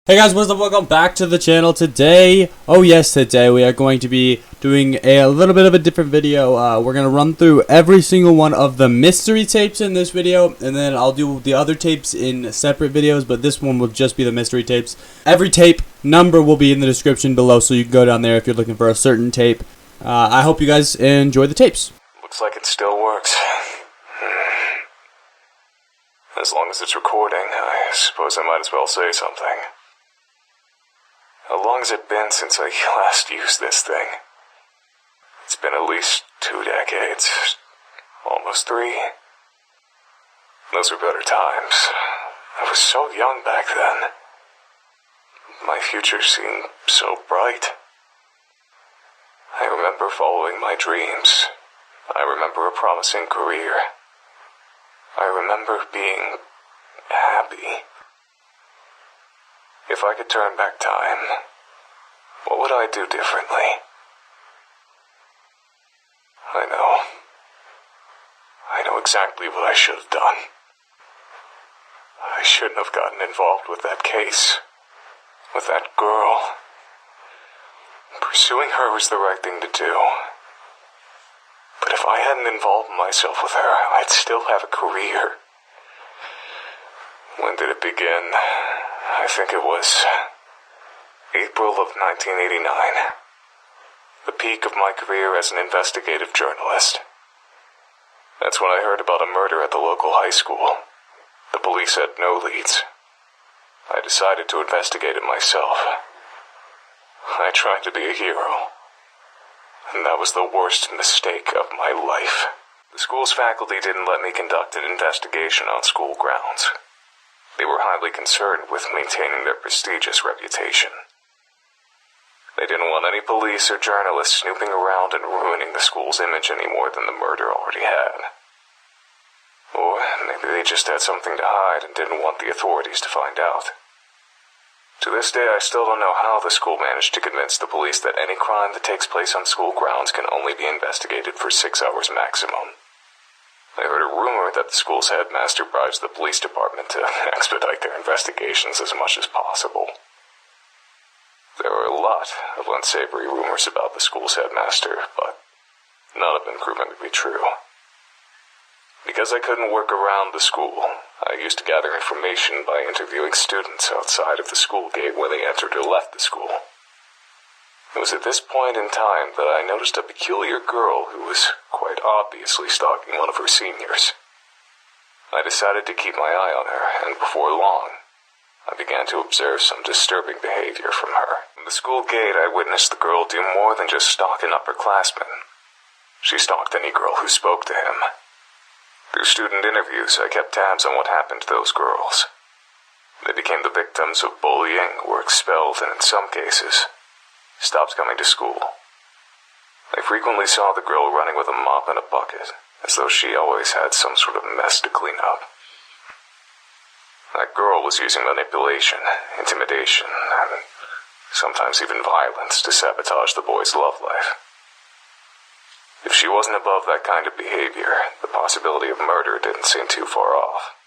Hey guys, what's up? Welcome back to the channel. Today, today we are going to be doing a little bit of a different video. We're going to run through every single one of the mystery tapes in this video, and then I'll do the other tapes in separate videos, but this one will just be the mystery tapes. Every tape number will be in the description below, so you can go down there if you're looking for a certain tape. I hope you guys enjoy the tapes. Looks like it still works. As long as it's recording, I suppose I might as well say something. How long has it been since I last used this thing? It's been at least 2 decades. Almost 3. Those were better times. I was so young back then. My future seemed so bright. I remember following my dreams. I remember a promising career. I remember being happy. If I could turn back time, what would I do differently? I know exactly what I should have done. I shouldn't have gotten involved with that case, with that girl. Pursuing her was the right thing to do. But if I hadn't involved myself with her, I'd still have a career. When did it begin? I think it was April of 1989. The peak of my career as an investigative journalist. That's when I heard about a murder at the local high school. The police had no leads. I decided to investigate it myself. I tried to be a hero. And that was the worst mistake of my life. The school's faculty didn't let me conduct an investigation on school grounds. They were highly concerned with maintaining their prestigious reputation. They didn't want any police or journalists snooping around and ruining the school's image any more than the murder already had. Or maybe they just had something to hide and didn't want the authorities to find out. To this day, I still don't know how the school managed to convince the police that any crime that takes place on school grounds can only be investigated for 6 hours maximum. I heard a rumor that the school's headmaster bribes the police department to expedite their investigations as much as possible. There were a lot of unsavory rumors about the school's headmaster, but none of them proven to be true. Because I couldn't work around the school, I used to gather information by interviewing students outside of the school gate when they entered or left the school. It was at this point in time that I noticed a peculiar girl who was quite obviously stalking one of her seniors. I decided to keep my eye on her, and before long, I began to observe some disturbing behavior from her. From the school gate, I witnessed the girl do more than just stalk an upperclassman. She stalked any girl who spoke to him. Through student interviews, I kept tabs on what happened to those girls. They became the victims of bullying, were expelled, and in some cases, stopped coming to school. I frequently saw the girl running with a mop and a bucket, as though she always had some sort of mess to clean up. That girl was using manipulation, intimidation, and sometimes even violence to sabotage the boy's love life. If she wasn't above that kind of behavior, the possibility of murder didn't seem too far off.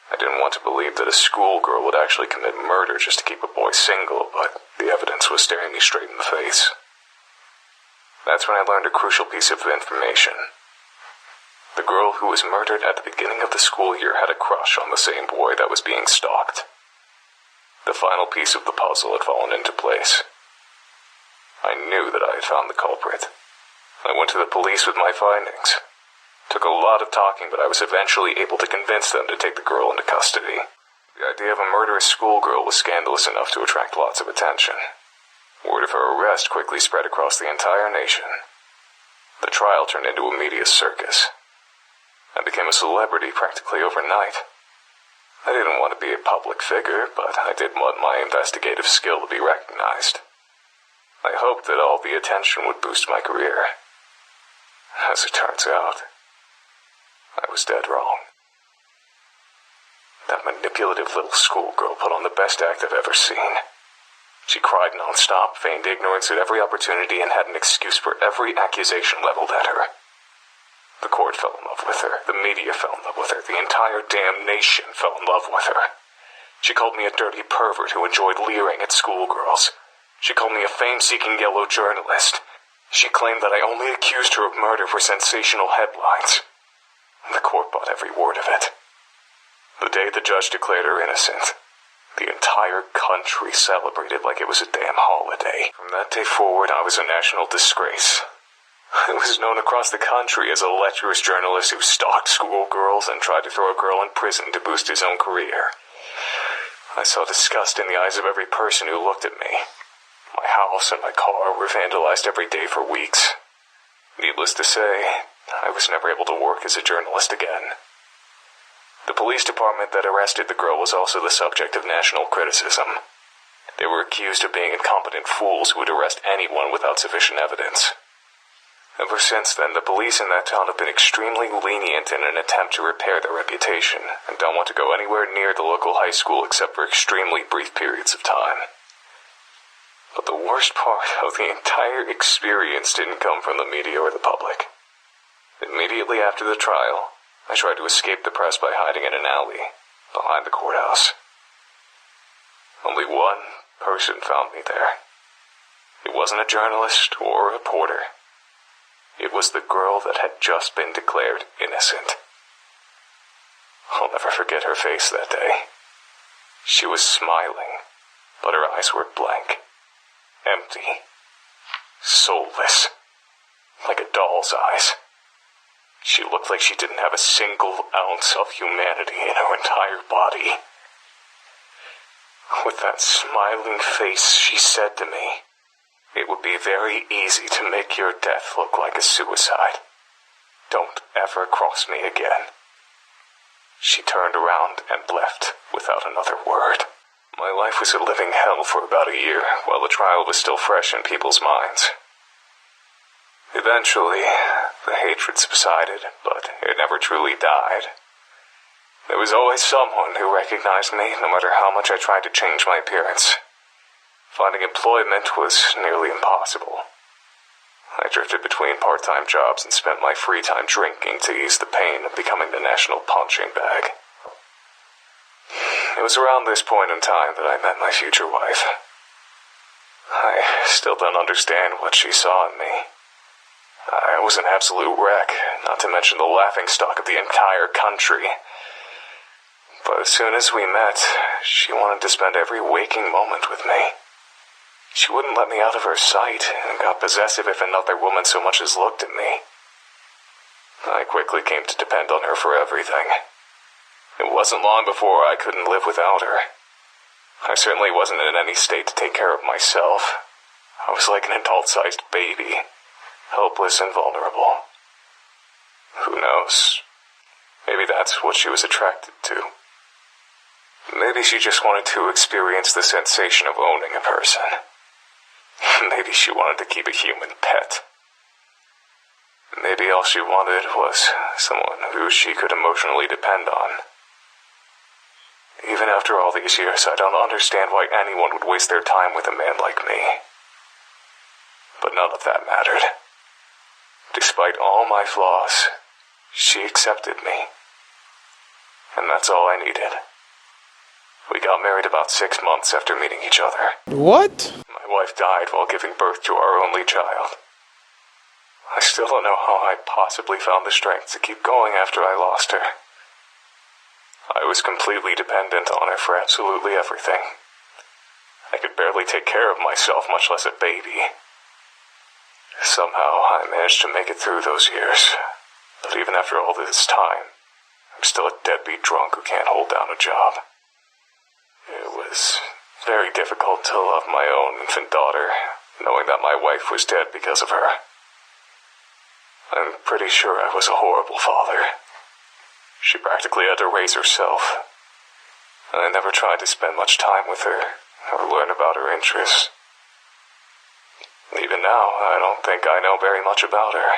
I didn't want to believe that a schoolgirl would actually commit murder just to keep a boy single, but the evidence was staring me straight in the face. That's when I learned a crucial piece of information. The girl who was murdered at the beginning of the school year had a crush on the same boy that was being stalked. The final piece of the puzzle had fallen into place. I knew that I had found the culprit. I went to the police with my findings. Took a lot of talking, but I was eventually able to convince them to take the girl into custody. The idea of a murderous schoolgirl was scandalous enough to attract lots of attention. Word of her arrest quickly spread across the entire nation. The trial turned into a media circus. I became a celebrity practically overnight. I didn't want to be a public figure, but I did want my investigative skill to be recognized. I hoped that all the attention would boost my career. As it turns out, I was dead wrong. That manipulative little schoolgirl put on the best act I've ever seen. She cried non-stop, feigned ignorance at every opportunity, and had an excuse for every accusation leveled at her. The court fell in love with her. The media fell in love with her. The entire damn nation fell in love with her. She called me a dirty pervert who enjoyed leering at schoolgirls. She called me a fame-seeking yellow journalist. She claimed that I only accused her of murder for sensational headlines. The court bought every word of it. The day the judge declared her innocent, the entire country celebrated like it was a damn holiday. From that day forward, I was a national disgrace. I was known across the country as a lecherous journalist who stalked schoolgirls and tried to throw a girl in prison to boost his own career. I saw disgust in the eyes of every person who looked at me. My house and my car were vandalized every day for weeks. Needless to say, I was never able to work as a journalist again. The police department that arrested the girl was also the subject of national criticism. They were accused of being incompetent fools who would arrest anyone without sufficient evidence. Ever since then, the police in that town have been extremely lenient in an attempt to repair their reputation, and don't want to go anywhere near the local high school except for extremely brief periods of time. But the worst part of the entire experience didn't come from the media or the public. Immediately after the trial, I tried to escape the press by hiding in an alley behind the courthouse. Only one person found me there. It wasn't a journalist or a reporter. It was the girl that had just been declared innocent. I'll never forget her face that day. She was smiling, but her eyes were blank. Empty. Soulless. Like a doll's eyes. She looked like she didn't have a single ounce of humanity in her entire body. With that smiling face, she said to me, "It would be very easy to make your death look like a suicide. Don't ever cross me again." She turned around and left without another word. My life was a living hell for about a year, while the trial was still fresh in people's minds. Eventually, the hatred subsided, but it never truly died. There was always someone who recognized me, no matter how much I tried to change my appearance. Finding employment was nearly impossible. I drifted between part-time jobs and spent my free time drinking to ease the pain of becoming the national punching bag. It was around this point in time that I met my future wife. I still don't understand what she saw in me. I was an absolute wreck, not to mention the laughingstock of the entire country. But as soon as we met, she wanted to spend every waking moment with me. She wouldn't let me out of her sight and got possessive if another woman so much as looked at me. I quickly came to depend on her for everything. It wasn't long before I couldn't live without her. I certainly wasn't in any state to take care of myself. I was like an adult-sized baby, helpless and vulnerable. Who knows? Maybe that's what she was attracted to. Maybe she just wanted to experience the sensation of owning a person. Maybe she wanted to keep a human pet. Maybe all she wanted was someone who she could emotionally depend on. Even after all these years, I don't understand why anyone would waste their time with a man like me. But none of that mattered. Despite all my flaws, she accepted me. And that's all I needed. We got married about 6 months after meeting each other. What? My wife died while giving birth to our only child. I still don't know how I possibly found the strength to keep going after I lost her. I was completely dependent on her for absolutely everything. I could barely take care of myself, much less a baby. Somehow, I managed to make it through those years. But even after all this time, I'm still a deadbeat drunk who can't hold down a job. It was very difficult to love my own infant daughter, knowing that my wife was dead because of her. I'm pretty sure I was a horrible father. She practically had to raise herself, and I never tried to spend much time with her or learn about her interests. Even now, I don't think I know very much about her.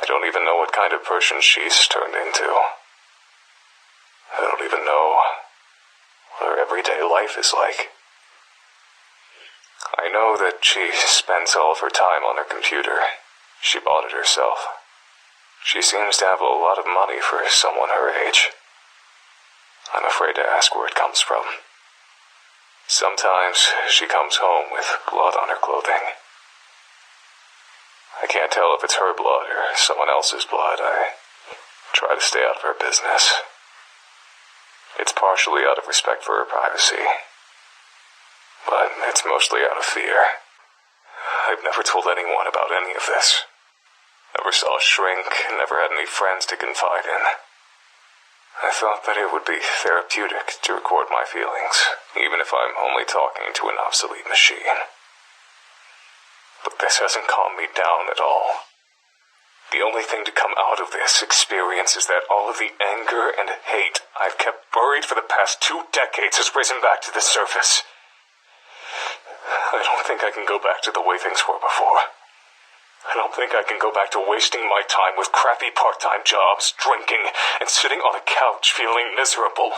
I don't even know what kind of person she's turned into. I don't even know what her everyday life is like. I know that she spends all of her time on her computer. She bought it herself. She seems to have a lot of money for someone her age. I'm afraid to ask where it comes from. Sometimes she comes home with blood on her clothing. I can't tell if it's her blood or someone else's blood. I try to stay out of her business. It's partially out of respect for her privacy, but it's mostly out of fear. I've never told anyone about any of this. Never saw a shrink, never had any friends to confide in. I thought that it would be therapeutic to record my feelings, even if I'm only talking to an obsolete machine. But this hasn't calmed me down at all. The only thing to come out of this experience is that all of the anger and hate I've kept buried for the past 2 decades has risen back to the surface. I don't think I can go back to the way things were before. I don't think I can go back to wasting my time with crappy part-time jobs, drinking, and sitting on a couch feeling miserable.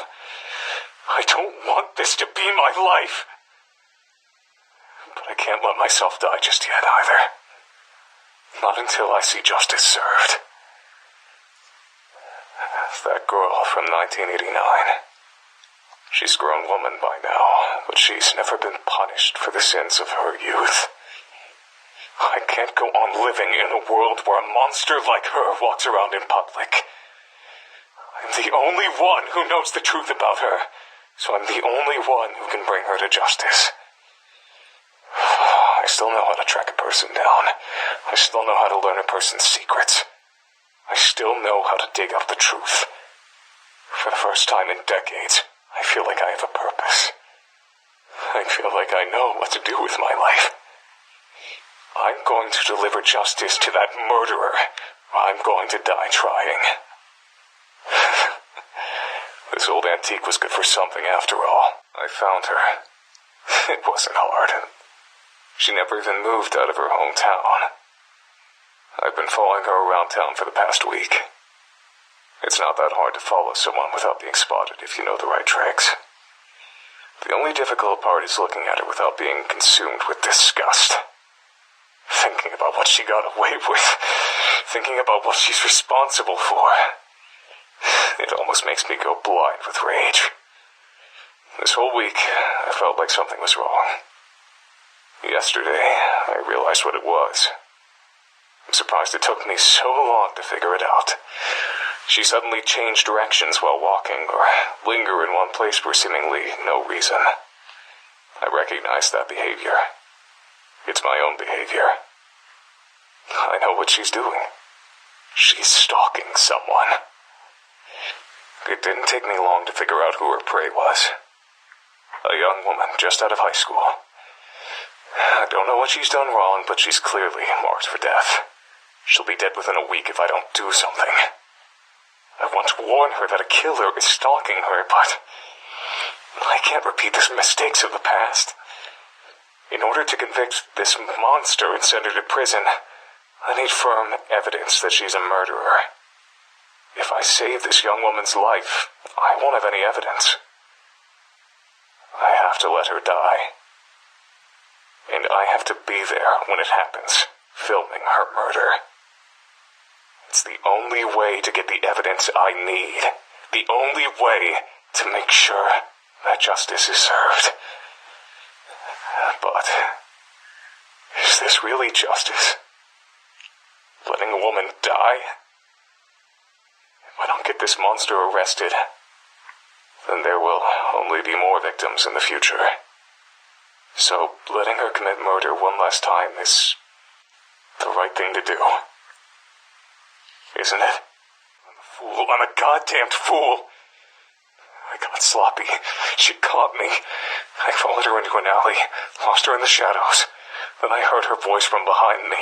I don't want this to be my life. But I can't let myself die just yet either. Not until I see justice served. That girl from 1989. She's a grown woman by now, but she's never been punished for the sins of her youth. I can't go on living in a world where a monster like her walks around in public. I'm the only one who knows the truth about her, so I'm the only one who can bring her to justice. I still know how to track a person down. I still know how to learn a person's secrets. I still know how to dig up the truth. For the first time in decades, I feel like I have a purpose. I feel like I know what to do with my life. I'm going to deliver justice to that murderer. I'm going to die trying. This old antique was good for something after all. I found her. It wasn't hard. She never even moved out of her hometown. I've been following her around town for the past week. It's not that hard to follow someone without being spotted if you know the right tricks. The only difficult part is looking at her without being consumed with disgust. Thinking about what she got away with. Thinking about what she's responsible for. It almost makes me go blind with rage. This whole week, I felt like something was wrong. Yesterday, I realized what it was. I'm surprised it took me so long to figure it out. She suddenly changed directions while walking, or linger in one place for seemingly no reason. I recognized that behavior. It's my own behavior. I know what she's doing. She's stalking someone. It didn't take me long to figure out who her prey was. A young woman just out of high school. I don't know what she's done wrong, but she's clearly marked for death. She'll be dead within a week if I don't do something. I want to warn her that a killer is stalking her, but I can't repeat the mistakes of the past. In order to convict this monster and send her to prison, I need firm evidence that she's a murderer. If I save this young woman's life, I won't have any evidence. I have to let her die. And I have to be there when it happens, filming her murder. It's the only way to get the evidence I need. The only way to make sure that justice is served. But is this really justice? Letting a woman die? If I don't get this monster arrested, then there will only be more victims in the future. So letting her commit murder one last time is the right thing to do. Isn't it? I'm a fool. I'm a goddamned fool. I got sloppy. She caught me. I followed her into an alley, lost her in the shadows. Then I heard her voice from behind me.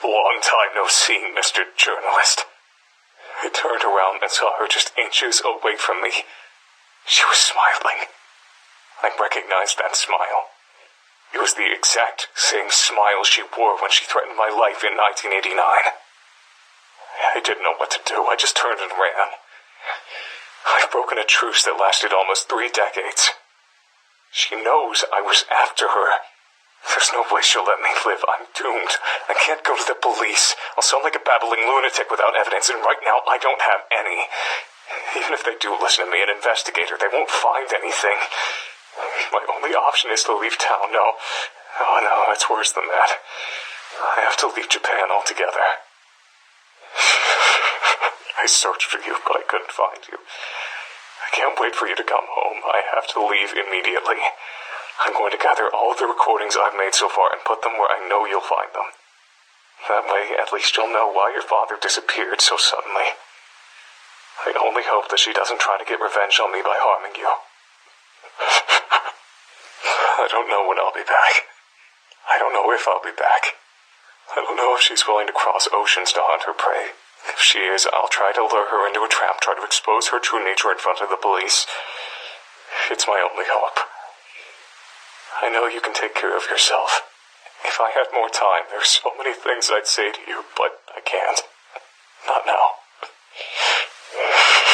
Long time no see, Mr. Journalist. I turned around and saw her just inches away from me. She was smiling. I recognized that smile. It was the exact same smile she wore when she threatened my life in 1989. I didn't know what to do. I just turned and ran. I've broken a truce that lasted almost 3 decades. She knows I was after her. There's no way she'll let me live. I'm doomed. I can't go to the police. I'll sound like a babbling lunatic without evidence, and right now I don't have any. Even if they do listen to me and investigate her, they won't find anything. My only option is to leave town. No. Oh no, it's worse than that. I have to leave Japan altogether. I searched for you, but I couldn't find you. I can't wait for you to come home. I have to leave immediately. I'm going to gather all of the recordings I've made so far and put them where I know you'll find them. That way, at least you'll know why your father disappeared so suddenly. I only hope that she doesn't try to get revenge on me by harming you. I don't know when I'll be back. I don't know if I'll be back. I don't know if she's willing to cross oceans to hunt her prey. If she is, I'll try to lure her into a trap, try to expose her true nature in front of the police. It's my only hope. I know you can take care of yourself. If I had more time, there's so many things I'd say to you, but I can't. Not now.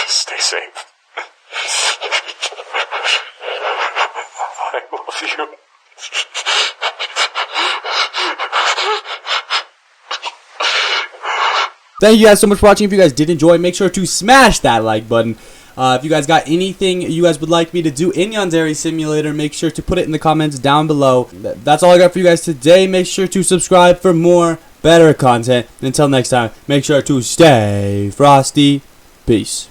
Stay safe. I love you. Thank you guys so much for watching. If you guys did enjoy, make sure to smash that like button. If you guys got anything you guys would like me to do in Yandere Simulator, make sure to put it in the comments down below. That's all I got for you guys today. Make sure to subscribe for more better content. Until next time, make sure to stay frosty. Peace.